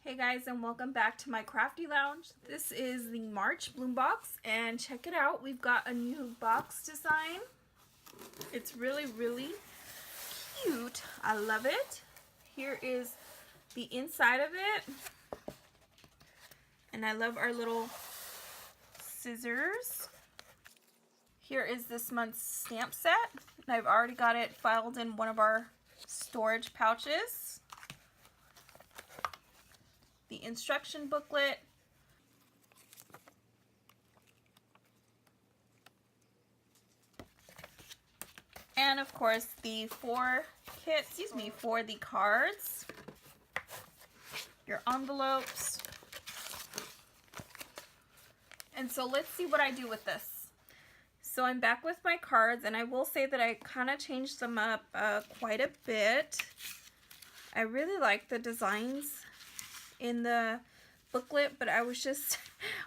Hey guys, and welcome back to my crafty lounge. This is the March Bloom Box, and check it out. We've got a new box design. It's really cute. I love it. Here is the inside of it, and I love our little scissors. Here is this month's stamp set, and I've already got it filed in one of our storage pouches. The instruction booklet, and of course the for the cards, your envelopes. And so let's see what I do with this. So I'm back with my cards, and I will say that I kind of changed them up quite a bit. I really like the designs in the booklet, but I was just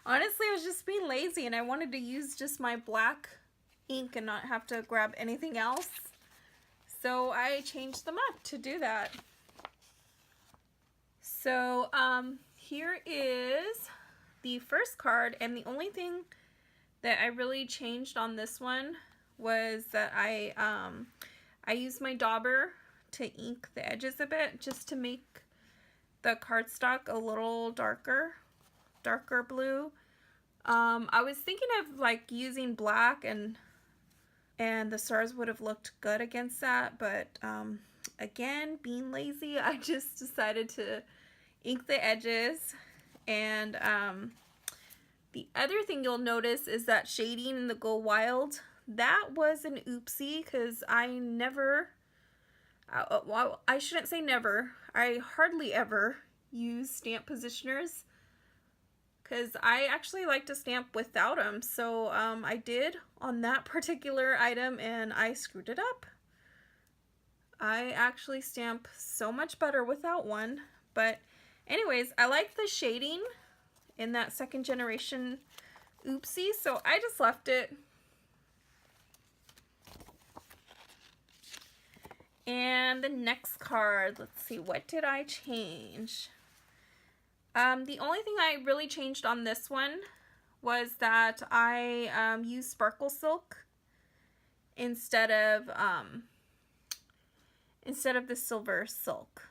honestly I was just being lazy, and I wanted to use just my black ink and not have to grab anything else, so I changed them up to do that. So here is the first card, and the only thing that I really changed on this one was that I used my dauber to ink the edges a bit, just to make the cardstock a little darker blue. I was thinking of like using black, and the stars would have looked good against that, but again, being lazy, I just decided to ink the edges. And the other thing you'll notice is that shading in the Go Wild, that was an oopsie, because I never, well, I shouldn't say never, I hardly ever use stamp positioners, because I actually like to stamp without them. So I did on that particular item, and I screwed it up. I actually stamp so much better without one. But anyways, I like the shading in that second generation oopsie, so I just left it. And the next card, let's see, what did I change? The only thing I really changed on this one was that I used Sparkle Silk instead of the Silver Silk.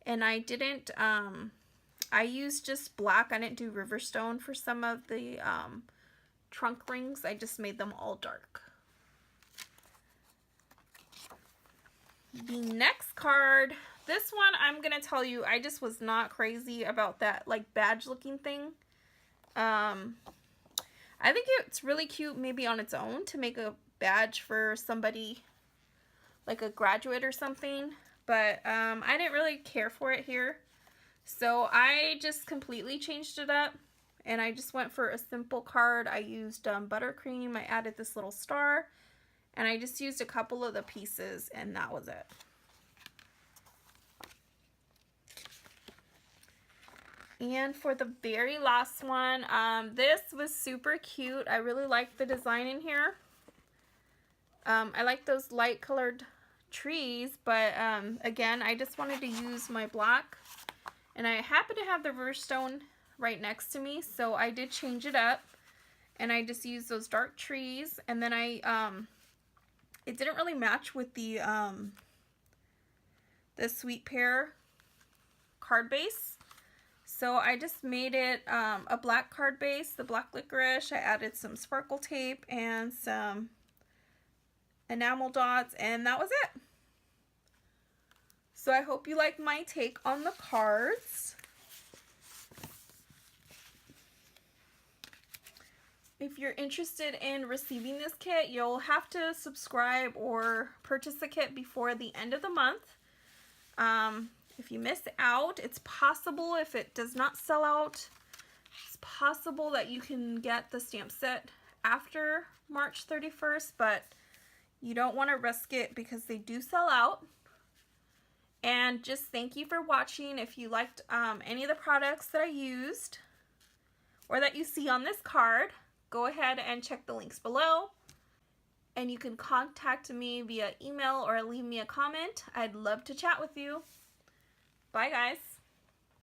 And I didn't, I used just black. I didn't do Riverstone for some of the trunk rings. I just made them all dark. The next card, this one, I'm gonna tell you, I just was not crazy about that like badge looking thing. I think it's really cute maybe on its own to make a badge for somebody like a graduate or something, but I didn't really care for it here, so I just completely changed it up, and I just went for a simple card. I used buttercream. I added this little star, and I just used a couple of the pieces, and that was it. And for the very last one, this was super cute. I really like the design in here. I like those light colored trees, but again, I just wanted to use my black, and I happen to have the Riverstone right next to me, so I did change it up, and I just used those dark trees. And then it didn't really match with the Sweet Pear card base, so I just made it a black card base, the black licorice. I added some sparkle tape and some enamel dots, and that was it. So I hope you like my take on the cards. If you're interested in receiving this kit, you'll have to subscribe or purchase the kit before the end of the month. If you miss out, it's possible, if it does not sell out, it's possible that you can get the stamp set after March 31st, but you don't want to risk it because they do sell out. And just thank you for watching. If you liked any of the products that I used or that you see on this card, go ahead and check the links below. And you can contact me via email or leave me a comment. I'd love to chat with you. Bye, guys.